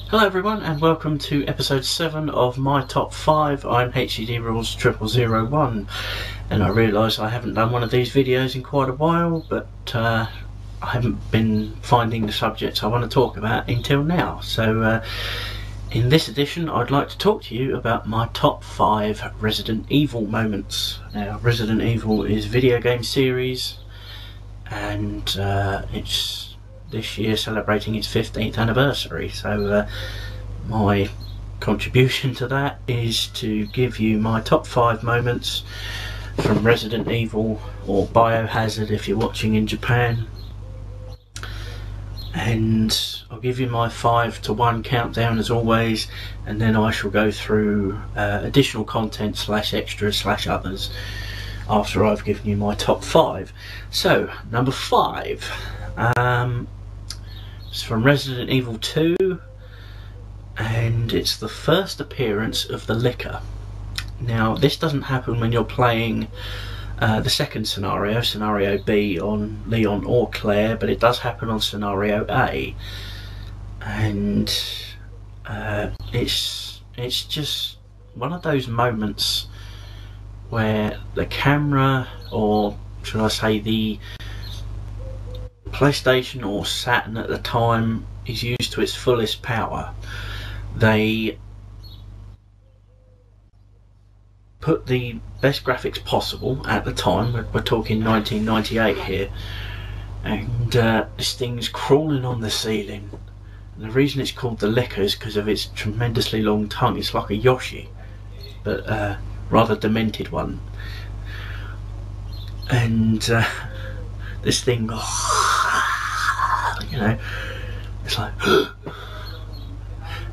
Hello everyone and welcome to episode 7 of my top 5. I'm HCD Rules 0001 and I realise I haven't done one of these videos in quite a while, but I haven't been finding the subjects I want to talk about until now. So in this edition I'd like to talk to you about my top 5 Resident Evil moments. Now, Resident Evil is a video game series and it's this year celebrating its 15th anniversary, so my contribution to that is to give you my top 5 moments from Resident Evil, or Biohazard if you're watching in Japan, and I'll give you my 5 to 1 countdown as always, and then I shall go through additional content / extras / others after I've given you my top 5. So number 5, it's from Resident Evil 2, and it's the first appearance of the liquor. Now, this doesn't happen when you're playing the second scenario, Scenario B, on Leon or Claire, but it does happen on Scenario A, and it's just one of those moments where the camera, or should I say the PlayStation or Saturn at the time, is used to its fullest power. They put the best graphics possible at the time. We're talking 1998 here, and this thing's crawling on the ceiling, and the reason it's called the liquor is because of its tremendously long tongue. It's like a Yoshi, but rather demented one, and this thing, you know, it's like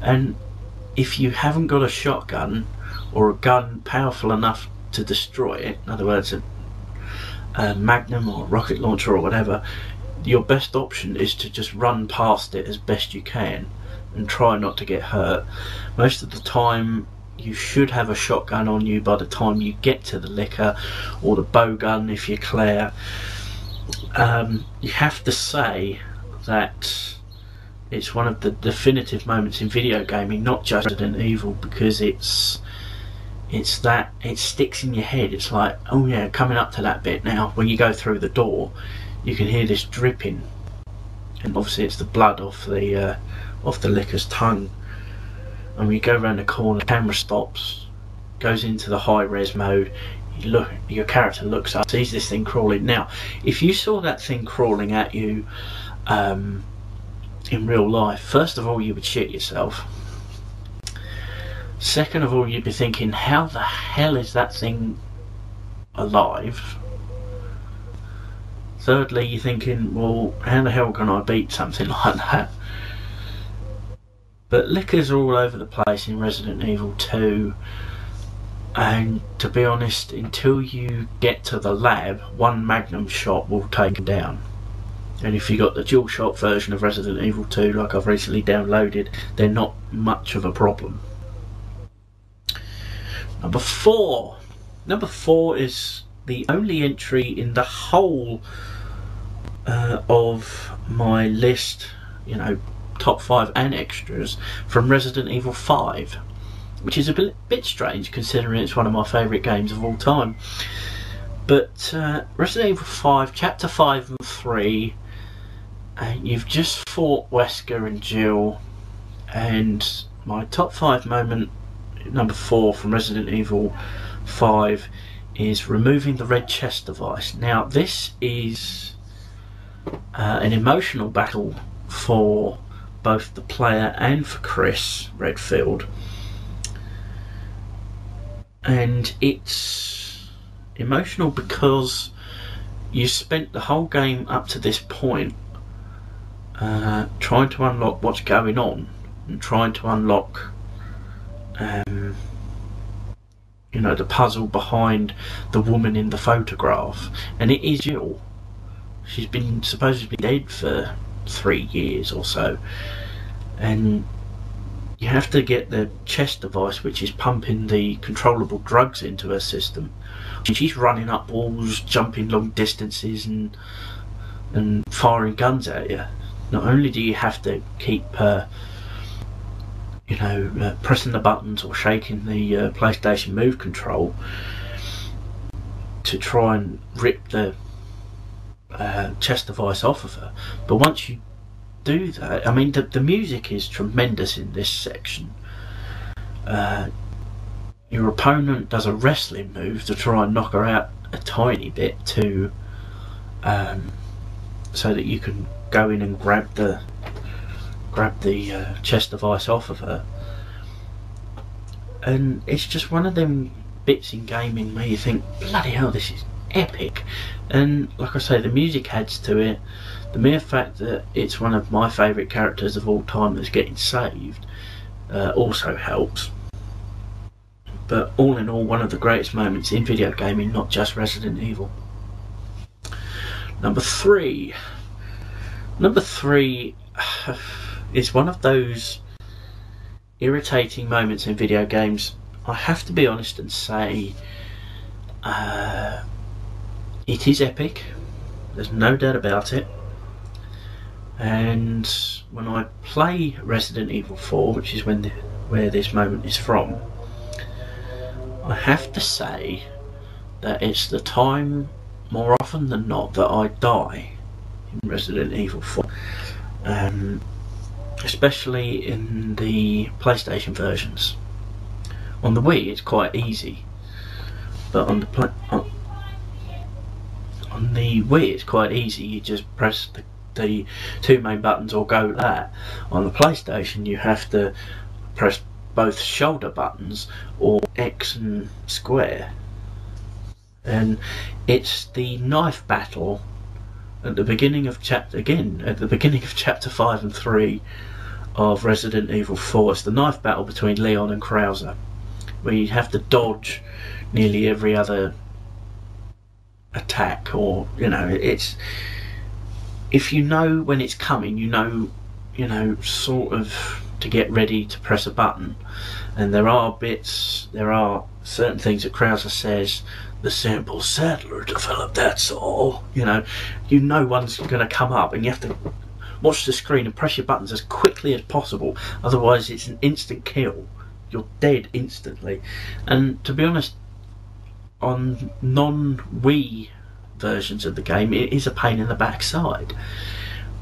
and if you haven't got a shotgun or a gun powerful enough to destroy it, in other words a Magnum or a rocket launcher or whatever, your best option is to just run past it as best you can and try not to get hurt. Most of the time you should have a shotgun on you by the time you get to the liquor, or the bow gun if you're Claire. You have to say that it's one of the definitive moments in video gaming, not just Resident Evil, because it's that it sticks in your head. It's like, oh yeah, coming up to that bit now, when you go through the door you can hear this dripping, and obviously it's the blood off the liquor's tongue, and when you go around the corner, the camera stops, goes into the high res mode. Your character looks up, sees this thing crawling. Now, if you saw that thing crawling at you in real life, first of all you would shit yourself. Second of all, you'd be thinking, how the hell is that thing alive? Thirdly, you're thinking, well, how the hell can I beat something like that? But liquors are all over the place in Resident Evil 2. And to be honest, until you get to the lab, one Magnum shot will take them down. And if you got the dual shot version of Resident Evil 2, like I've recently downloaded, they're not much of a problem. Number 4. Number 4 is the only entry in the whole of my list, you know, top 5 and extras, from Resident Evil 5. Which is a bit strange considering it's one of my favourite games of all time. But Resident Evil 5, Chapter 5 and 3, you've just fought Wesker and Jill, and my top 5 moment, number 4 from Resident Evil 5, is removing the red chest device. Now, this is an emotional battle for both the player and for Chris Redfield. And it's emotional because you spent the whole game up to this point trying to unlock what's going on, and trying to unlock you know, the puzzle behind the woman in the photograph. And it is Jill. She's been supposedly dead for 3 years or so, and you have to get the chest device, which is pumping the controllable drugs into her system. She's running up walls, jumping long distances, and firing guns at you. Not only do you have to keep her you know, pressing the buttons or shaking the PlayStation Move control to try and rip the chest device off of her. But once you do that, I mean, the music is tremendous in this section. Your opponent does a wrestling move to try and knock her out a tiny bit to so that you can go in and grab the chest device off of her. And it's just one of them bits in gaming where you think, bloody hell, this is epic. And like I say, the music adds to it. The mere fact that it's one of my favourite characters of all time that's getting saved also helps. But all in all, one of the greatest moments in video gaming, not just Resident Evil. Number three is one of those irritating moments in video games. I have to be honest and say it is epic, there's no doubt about it. And when I play Resident Evil 4, which is where this moment is from, I have to say that it's the time, more often than not, that I die in Resident Evil 4. Especially in the PlayStation versions. On the Wii it's quite easy, but on the Wii it's quite easy. You just press the two main buttons or go that. On the PlayStation you have to press both shoulder buttons or X and square. And it's the knife battle at the beginning of chapter 5 and 3 of Resident Evil 4. It's the knife battle between Leon and Krauser, where you have to dodge nearly every other attack, or you know, it's, if you know when it's coming, you know sort of to get ready to press a button. And there are certain things that Krauser says, the simple settler developed, that's all. You know one's going to come up, and you have to watch the screen and press your buttons as quickly as possible, otherwise it's an instant kill. You're dead instantly. And to be honest, on non-Wii versions of the game, it is a pain in the backside.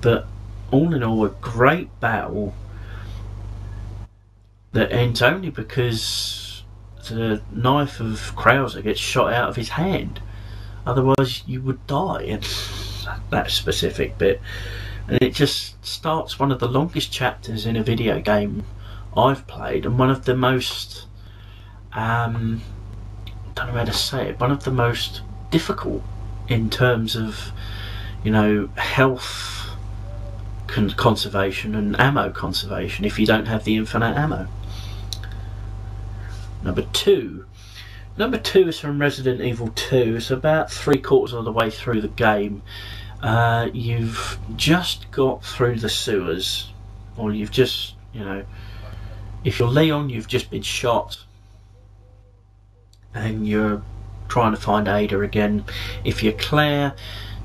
But all in all, a great battle that ends only because the knife of Krauser gets shot out of his hand. Otherwise you would die in that specific bit. And it just starts one of the longest chapters in a video game I've played, and one of the most I don't know how to say it, one of the most difficult in terms of, health conservation and ammo conservation if you don't have the infinite ammo. Number two is from Resident Evil 2. It's about 3/4 of the way through the game. You've just got through the sewers, or you've just, if you're Leon, you've just been shot and you're trying to find Ada again. If you're Claire,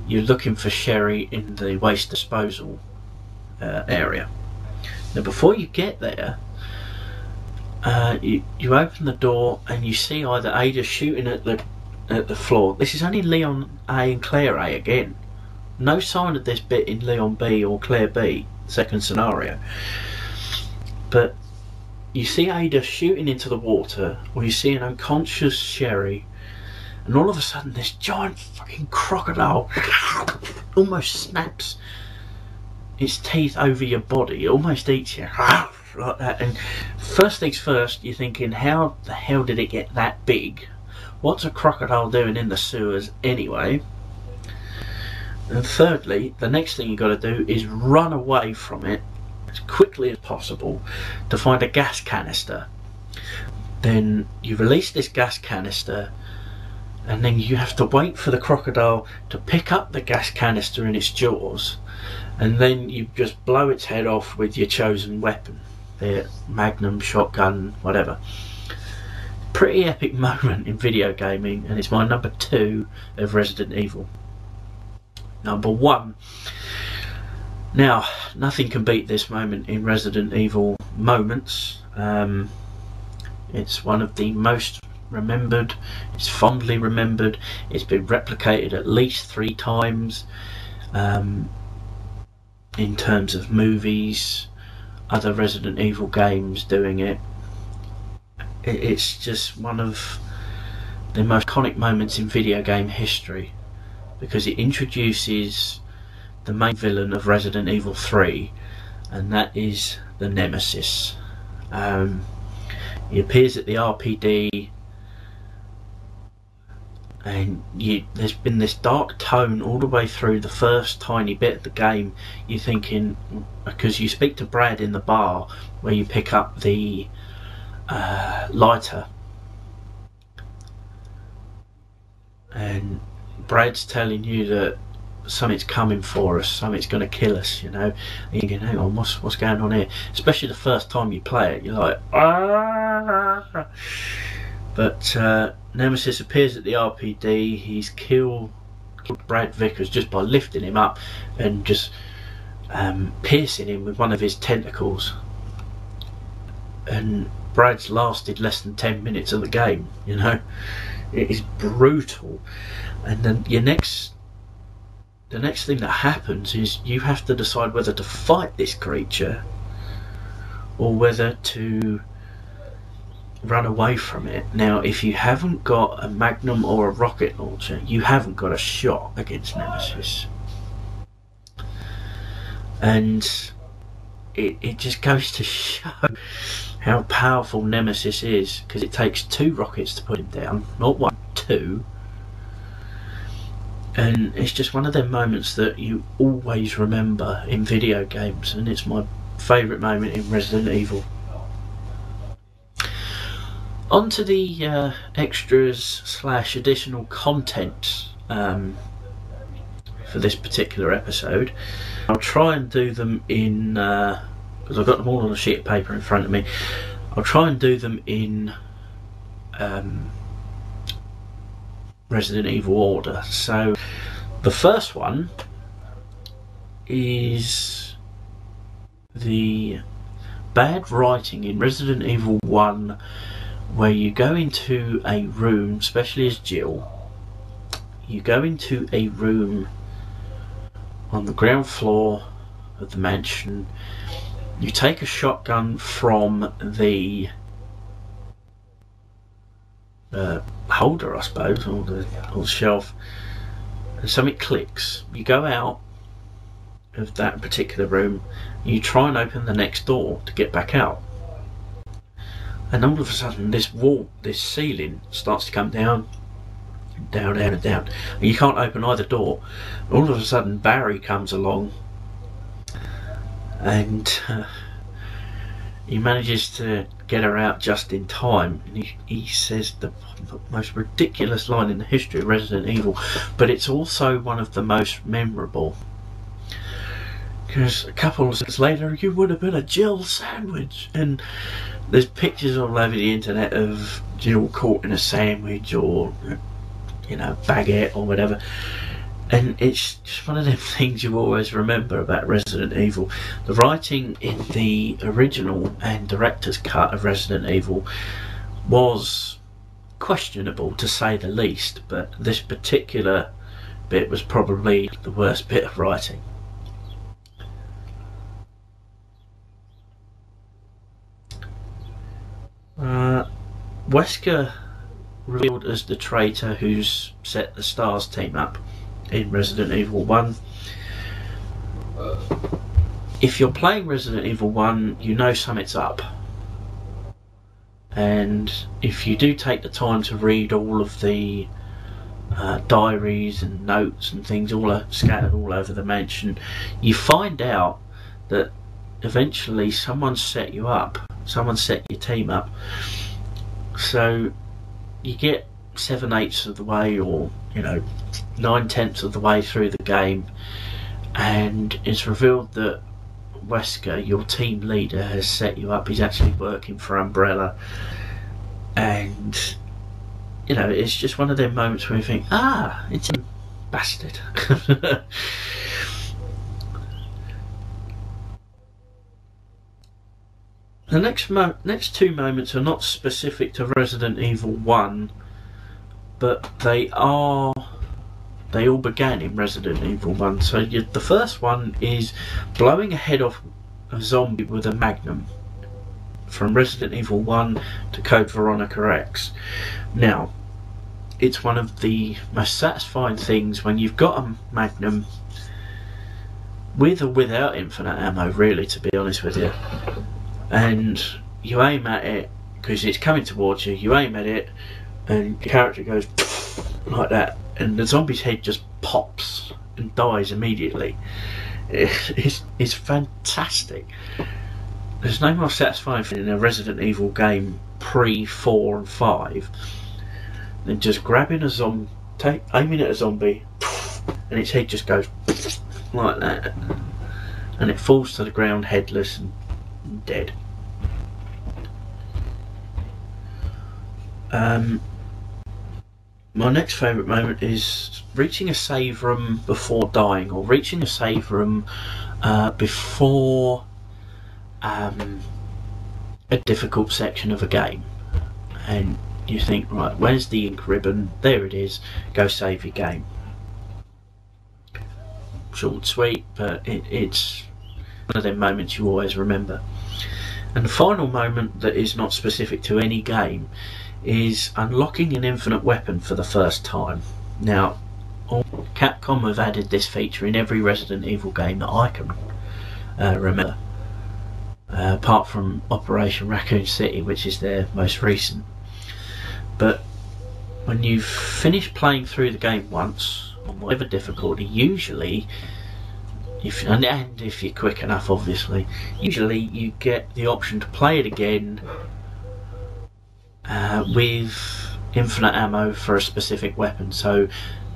you're looking for Sherry in the waste disposal area. Now before you get there, you open the door and you see either Ada shooting at the floor. This is only Leon A and Claire A again. No sign of this bit in Leon B or Claire B, second scenario. But you see Ada shooting into the water, or you see an unconscious Sherry, and all of a sudden this giant fucking crocodile almost snaps its teeth over your body. It almost eats you like that. And first things first, you're thinking, how the hell did it get that big? What's a crocodile doing in the sewers anyway? And thirdly, the next thing you've got to do is run away from it as quickly as possible to find a gas canister. Then you release this gas canister, and then you have to wait for the crocodile to pick up the gas canister in its jaws, and then you just blow its head off with your chosen weapon, be it magnum, shotgun, whatever. Pretty epic moment in video gaming, and it's my number 2 of Resident Evil. Number one Now, nothing can beat this moment in Resident Evil moments. It's one of the most remembered, it's fondly remembered, it's been replicated at least 3 times in terms of movies, other Resident Evil games doing it. It's just one of the most iconic moments in video game history, because it introduces the main villain of Resident Evil 3, and that is the Nemesis. He appears at the RPD, and there's been this dark tone all the way through the first tiny bit of the game. You're thinking, because you speak to Brad in the bar where you pick up the lighter, and Brad's telling you that something's coming for us, something's going to kill us, you know. And you go, hang on, what's going on here? Especially the first time you play it, you're like, ah! But Nemesis appears at the RPD. He's killed Brad Vickers just by lifting him up and just piercing him with one of his tentacles. And Brad's lasted less than 10 minutes of the game, you know. It is brutal. And then the next thing that happens is you have to decide whether to fight this creature or whether to run away from it. Now, if you haven't got a Magnum or a rocket launcher, you haven't got a shot against Nemesis. And it just goes to show how powerful Nemesis is, because it takes 2 rockets to put him down, not 1, 2. And it's just one of them moments that you always remember in video games, and it's my favourite moment in Resident Evil. On to the extras / additional content for this particular episode. I'll try and do them in, because I've got them all on a sheet of paper in front of me, I'll try and do them in Resident Evil order. So the first one is the bad writing in Resident Evil 1, where you go into a room, especially as Jill, you go into a room on the ground floor of the mansion, you take a shotgun from the holder, I suppose, or the shelf, and something clicks. You go out of that particular room, you try and open the next door to get back out, and all of a sudden this ceiling starts to come down, down, down and down, and you can't open either door. All of a sudden Barry comes along, and he manages to get her out just in time, and he says the most ridiculous line in the history of Resident Evil, but it's also one of the most memorable, because a couple of seconds later, you would have been a Jill sandwich. And there's pictures all over the internet of Jill caught in a sandwich, or, you know, baguette or whatever. And it's just one of them things you always remember about Resident Evil. The writing in the original and director's cut of Resident Evil was questionable, to say the least, but this particular bit was probably the worst bit of writing. Wesker revealed as the traitor who's set the STARS team up in Resident Evil 1. If you're playing Resident Evil 1, you know something's up. And if you do take the time to read all of the diaries and notes and things all scattered all over the mansion, you find out that eventually someone set you up, someone set your team up. So you get 7/8 of the way, or, you know, 9/10 of the way through the game, and it's revealed that Wesker, your team leader, has set you up. He's actually working for Umbrella, and, you know, it's just one of them moments where you think, ah, it's a bastard. The next two moments are not specific to Resident Evil 1, but they all began in Resident Evil 1. So the first one is blowing a head off a zombie with a magnum from Resident Evil 1 to Code Veronica X. Now, it's one of the most satisfying things when you've got a magnum with or without infinite ammo, really, to be honest with you, and you aim at it because it's coming towards you. You aim at it and your character goes like that, and the zombie's head just pops and dies immediately. It's fantastic. There's no more satisfying thing in a Resident Evil game pre 4 and 5 than just grabbing a zombie, aiming at a zombie, and its head just goes like that, and it falls to the ground headless and dead. My next favourite moment is reaching a save room before dying, or reaching a save room before a difficult section of a game, and you think, right, where's the ink ribbon? There it is, go save your game. Short and sweet, but it's one of them moments you always remember. And the final moment that is not specific to any game is unlocking an infinite weapon for the first time. Now, Capcom have added this feature in every Resident Evil game that I can remember, apart from Operation Raccoon City, which is their most recent. But when you've finished playing through the game once, on whatever difficulty, usually, if you're quick enough, obviously, usually you get the option to play it again with infinite ammo for a specific weapon. So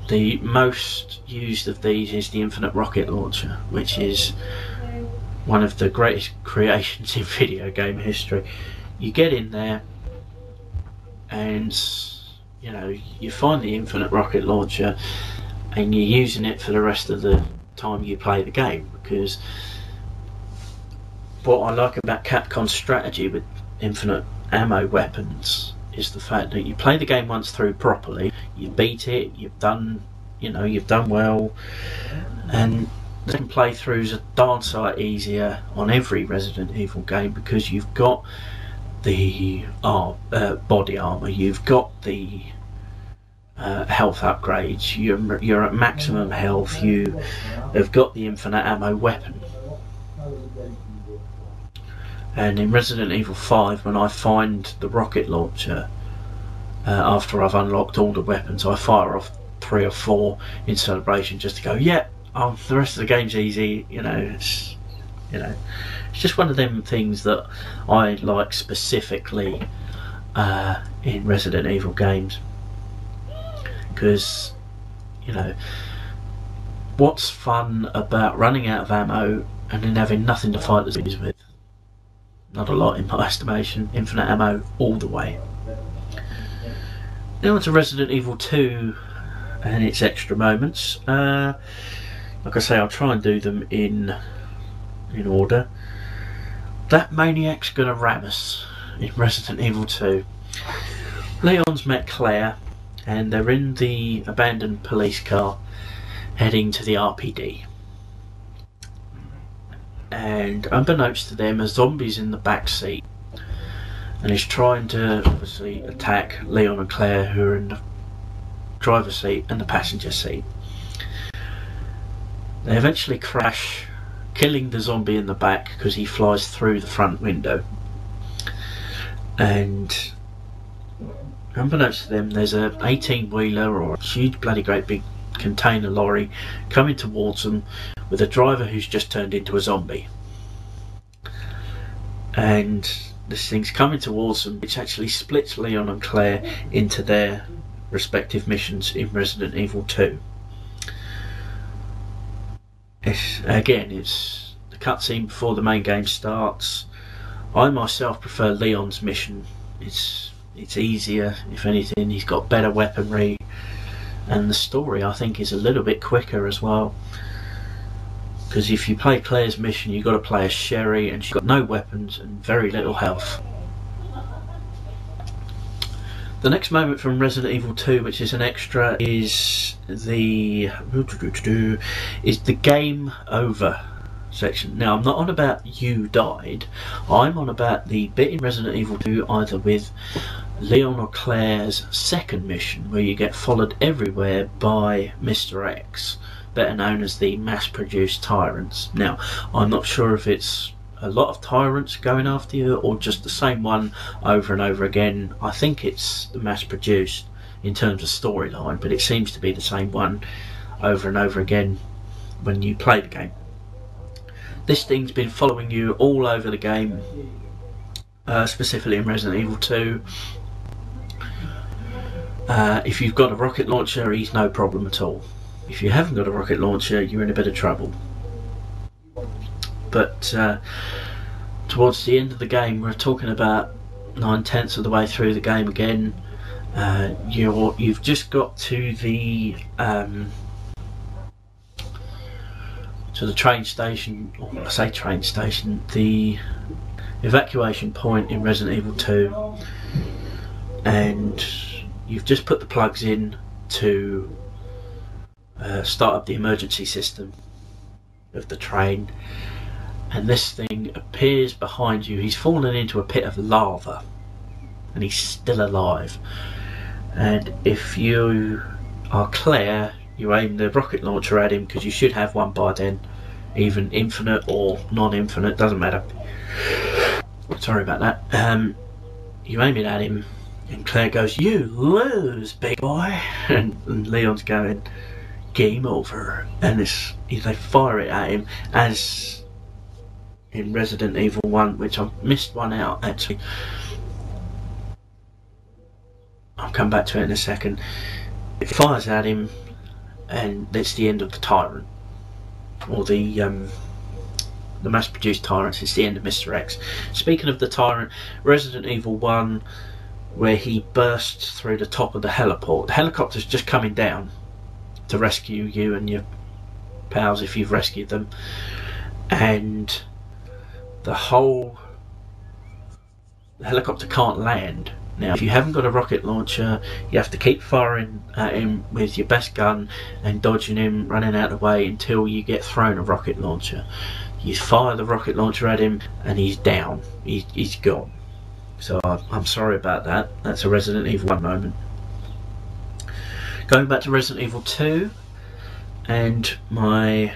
the most used of these is the infinite rocket launcher, which is one of the greatest creations in video game history. You get in there and you find the infinite rocket launcher and you're using it for the rest of the time you play the game, because what I like about Capcom's strategy with infinite ammo weapons is the fact that you play the game once through properly, you beat it, you've done well, and the second playthroughs are darn sight easier on every Resident Evil game, because you've got the body armor, you've got the health upgrades, you're at maximum health, you have got the infinite ammo weapon. And in Resident Evil 5, when I find the rocket launcher, after I've unlocked all the weapons, I fire off 3 or 4 in celebration, just to go, the rest of the game's easy. It's just one of them things that I like specifically in Resident Evil games, because what's fun about running out of ammo and then having nothing to fight the zombies with? Not a lot, in my estimation. Infinite ammo all the way. Now on to Resident Evil 2 and its extra moments. Like I say, I'll try and do them in order. That maniac's gonna ram us in Resident Evil 2. Leon's met Claire and they're in the abandoned police car heading to the RPD. And unbeknownst to them, a zombie's in the back seat and is trying to obviously attack Leon and Claire, who are in the driver's seat and the passenger seat. They eventually crash, killing the zombie in the back because he flies through the front window. And unbeknownst to them, there's a 18-wheeler or a huge bloody great big container lorry coming towards them with a driver who's just turned into a zombie. And this thing's coming towards them, which actually splits Leon and Claire into their respective missions in Resident Evil 2. It's the cutscene before the main game starts. I myself prefer Leon's mission. It's easier, if anything. He's got better weaponry, and the story, I think, is a little bit quicker as well. because if you play Claire's mission, you've got to play as Sherry, and she's got no weapons and very little health. The next moment from Resident Evil 2, which is an extra, is the game over section. Now, I'm not on about you died. I'm on about the bit in Resident Evil 2 either with Leon or Claire's second mission, where you get followed everywhere by Mr. X, better known as the mass-produced tyrants. Now, I'm not sure if it's a lot of tyrants going after you or just the same one over and over again. I think it's the mass-produced in terms of storyline, but it seems to be the same one over and over again when you play the game. This thing's been following you all over the game, specifically in Resident Evil 2. If you've got a rocket launcher, he's no problem at all. If you haven't got a rocket launcher, you're in a bit of trouble. But towards the end of the game, we're talking about 9/10 of the way through the game again. You've just got to the train station, or I say train station, the evacuation point in Resident Evil 2, and you've just put the plugs in to start up the emergency system of the train, and this thing appears behind you. He's fallen into a pit of lava and he's still alive, and if you are Claire, you aim the rocket launcher at him, because you should have one by then, even infinite or non-infinite, doesn't matter. Sorry about that. You aim it at him and Claire goes, "You lose, big boy," and Leon's going, "Game over," and they fire it at him as in Resident Evil 1, which I missed one out actually. I'll come back to it in a second. It fires at him and it's the end of the tyrant, or the mass-produced tyrants. It's the end of Mr. X. Speaking of the tyrant, Resident Evil 1, where he bursts through the top of the heliport. The helicopter's just coming down to rescue you and your pals if you've rescued them, and the helicopter can't land. Now, if you haven't got a rocket launcher, you have to keep firing at him with your best gun and dodging him, running out of the way until you get thrown a rocket launcher. You fire the rocket launcher at him and he's down. He's gone. So I'm sorry about that. That's a Resident Evil 1 moment. Going back to Resident Evil 2, and my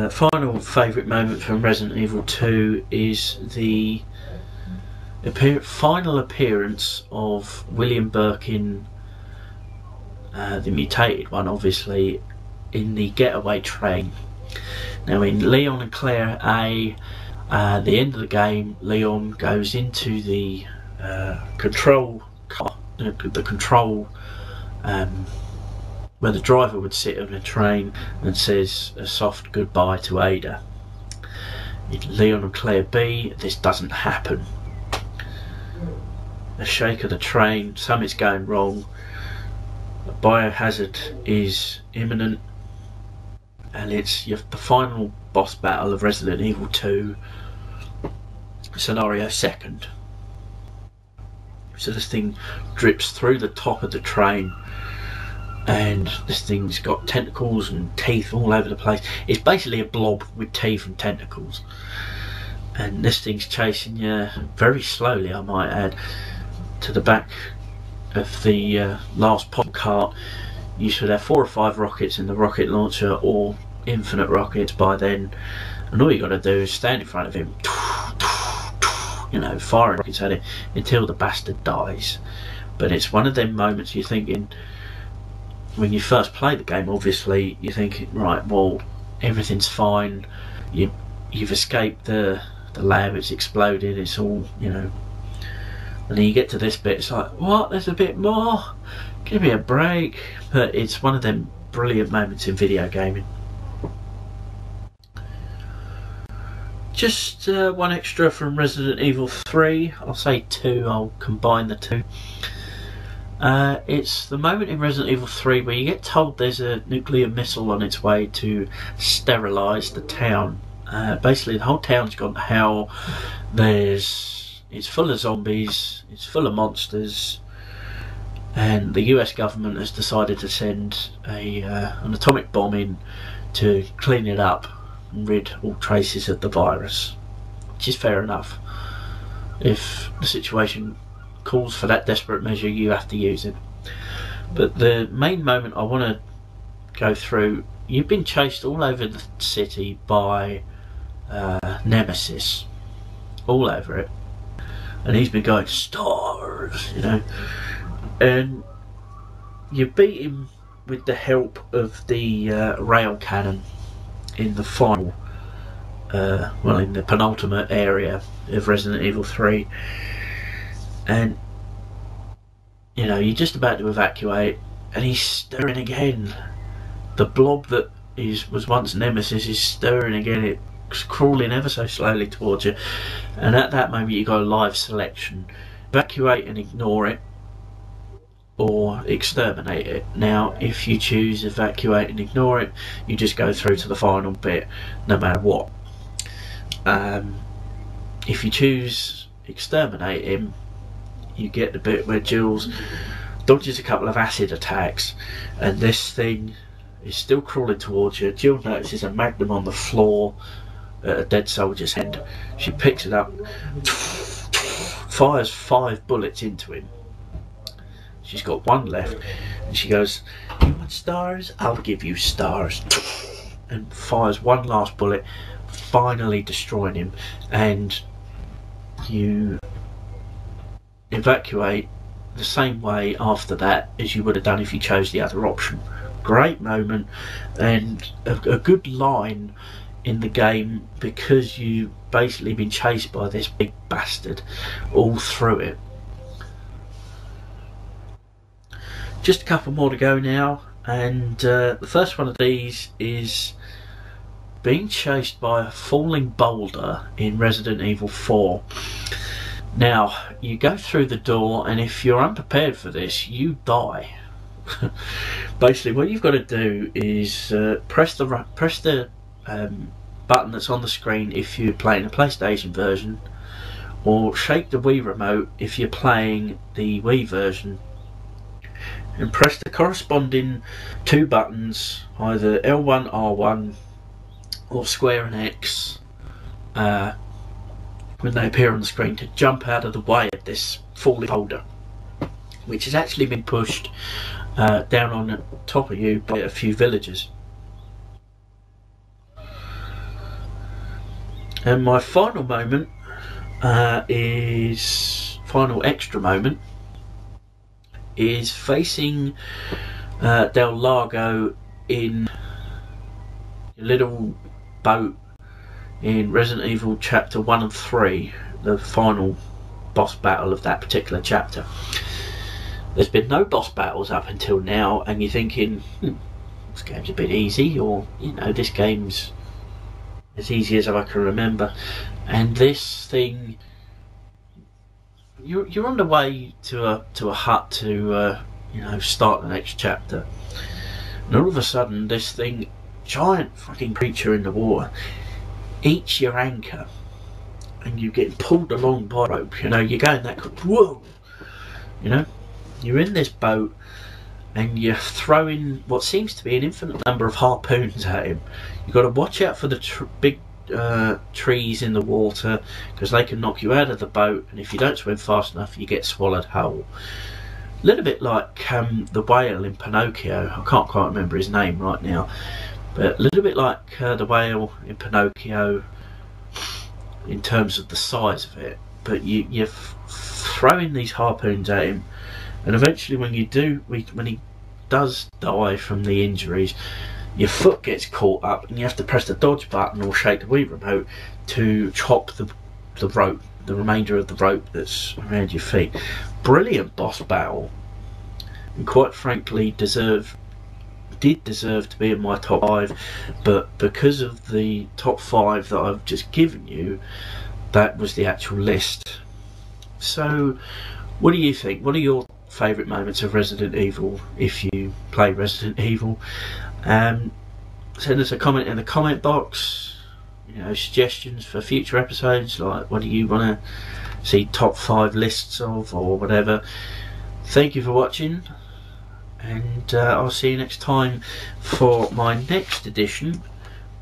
final favourite moment from Resident Evil 2 is the final appearance of William Birkin, the mutated one obviously, in the getaway train. Now in Leon and Claire A, at the end of the game, Leon goes into the control car, the control where the driver would sit on a train, and says a soft goodbye to Ada. In Leon and Claire B, this doesn't happen. A shake of the train, something's going wrong, a biohazard is imminent, and it's the final boss battle of Resident Evil 2, scenario second. So this thing drips through the top of the train, and this thing's got tentacles and teeth all over the place. It's basically a blob with teeth and tentacles, and this thing's chasing you very slowly, I might add, to the back of the last pop cart. You should have 4 or 5 rockets in the rocket launcher, or infinite rockets by then, and all you got to do is stand in front of him, you know, firing rockets at it until the bastard dies. But it's one of them moments you're thinking, when you first play the game, obviously you're thinking, right, well, everything's fine, you've escaped the lab, it's exploded, it's all, you know, and then you get to this bit, it's like, what, there's a bit more, give me a break. But it's one of them brilliant moments in video gaming. Just one extra from Resident Evil 3, I'll say 2, I'll combine the 2. It's the moment in Resident Evil 3 where you get told there's a nuclear missile on its way to sterilise the town. Basically, the whole town's gone to hell. It's full of zombies, it's full of monsters, and the US government has decided to send an atomic bomb in to clean it up and rid all traces of the virus, which is fair enough. If the situation calls for that desperate measure, you have to use it. But the main moment I want to go through, you've been chased all over the city by Nemesis, all over it, and he's been going stars, you know, and you beat him with the help of the rail cannon in the final in the penultimate area of Resident Evil 3, and you know, you're just about to evacuate and he's stirring again. The blob that was once Nemesis is stirring again. It's crawling ever so slowly towards you, and at that moment you got a live selection: evacuate and ignore it, or exterminate it. Now if you choose evacuate and ignore it, you just go through to the final bit no matter what. If you choose exterminate him, you get the bit where Jules dodges a couple of acid attacks, and this thing is still crawling towards you. Jill notices a magnum on the floor at a dead soldier's head. She picks it up, fires 5 bullets into him. She's got 1 left, and she goes, "You want stars? I'll give you stars," and fires 1 last bullet, finally destroying him. And you evacuate the same way after that as you would have done if you chose the other option. Great moment, and a good line in the game, because you've basically been chased by this big bastard all through it. Just a couple more to go now, and the first one of these is being chased by a falling boulder in Resident Evil 4. Now, you go through the door, and if you're unprepared for this, you die. Basically, what you've got to do is press the button that's on the screen if you're playing the PlayStation version, or shake the Wii remote if you're playing the Wii version, and press the corresponding 2 buttons, either L1, R1, or square and X, when they appear on the screen, to jump out of the way of this falling boulder, which has actually been pushed down on the top of you by a few villagers. And my final moment final extra moment is facing Del Lago in a little boat in Resident Evil Chapter 1 and 3, the final boss battle of that particular chapter. There's been no boss battles up until now, and you're thinking, this game's a bit easy, or, you know, this game's as easy as I can remember. And this thing, you're on the way to a hut to you know, start the next chapter, and all of a sudden this thing, giant fucking creature in the water, eats your anchor, and you get pulled along by rope. You know, you're going that quick, whoa, you know, you're in this boat and you're throwing what seems to be an infinite number of harpoons at him. You've got to watch out for the big trees in the water, because they can knock you out of the boat, and if you don't swim fast enough you get swallowed whole. A little bit like the whale in Pinocchio. I can't quite remember his name right now, but a little bit like the whale in Pinocchio in terms of the size of it. But you're throwing these harpoons at him, and eventually when he does die from the injuries, your foot gets caught up and you have to press the dodge button or shake the Wii remote to chop the rope, the remainder of the rope that's around your feet. Brilliant boss battle, and quite frankly did deserve to be in my top 5, but because of the top 5 that I've just given you, that was the actual list. So what do you think? What are your favourite moments of Resident Evil if you play Resident Evil. Send us a comment in the comment box. You know, suggestions for future episodes, like what do you want to see top 5 lists of, or whatever. Thank you for watching, and I'll see you next time for my next edition,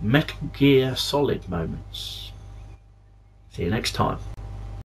Metal Gear Solid moments. See you next time.